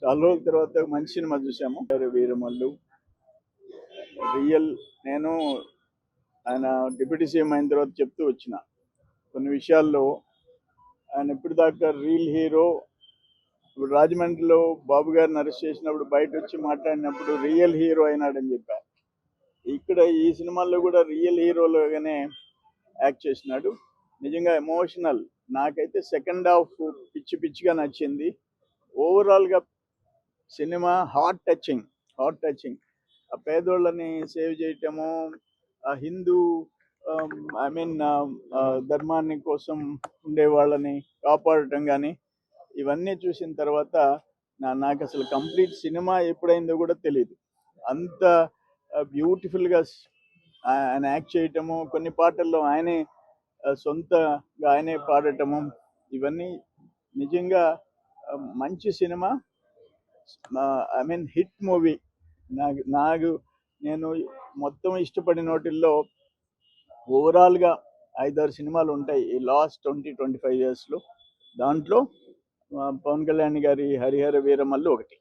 చాలా రోజుల తర్వాత మంచి సినిమా చూసాము. వీరమల్లు రియల్. నేను ఆయన డిప్యూటీ సీఎం అయిన తర్వాత చెప్తూ వచ్చిన కొన్ని విషయాల్లో ఆయన ఇప్పటిదాకా రియల్ హీరో. ఇప్పుడు రాజమండ్రిలో బాబు గారిని అరెస్ట్ చేసినప్పుడు బయట వచ్చి మాట్లాడినప్పుడు రియల్ హీరో అయినాడని చెప్పారు. ఇక్కడ ఈ సినిమాల్లో కూడా రియల్ హీరోలుగానే యాక్ట్ చేసినాడు. నిజంగా ఎమోషనల్. నాకైతే సెకండ్ హాఫ్ పిచ్చి పిచ్చిగా నచ్చింది. ఓవరాల్గా సినిమా హార్ట్ టచింగ్. ఆ పేదోళ్ళని సేవ్ చేయటము, ఆ హిందూ ధర్మాన్ని కోసం ఉండే వాళ్ళని కాపాడటం కానీ ఇవన్నీ చూసిన తర్వాత నాకు అసలు కంప్లీట్ సినిమా ఎప్పుడైందో కూడా తెలియదు. అంత బ్యూటిఫుల్గా ఆయన యాక్ట్ చేయటము, కొన్ని పాటల్లో ఆయనే సొంతగా ఆయనే పాడటము, ఇవన్నీ నిజంగా మంచి సినిమా. Hit movie. నాకు నేను మొత్తం ఇష్టపడిన వాటిల్లో ఓవరాల్గా 5-6 సినిమాలు ఉంటాయి ఈ లాస్ట్ 20-25 yearsలో. దాంట్లో పవన్ కళ్యాణ్ గారి హరిహర వీరమల్లు ఒకటి.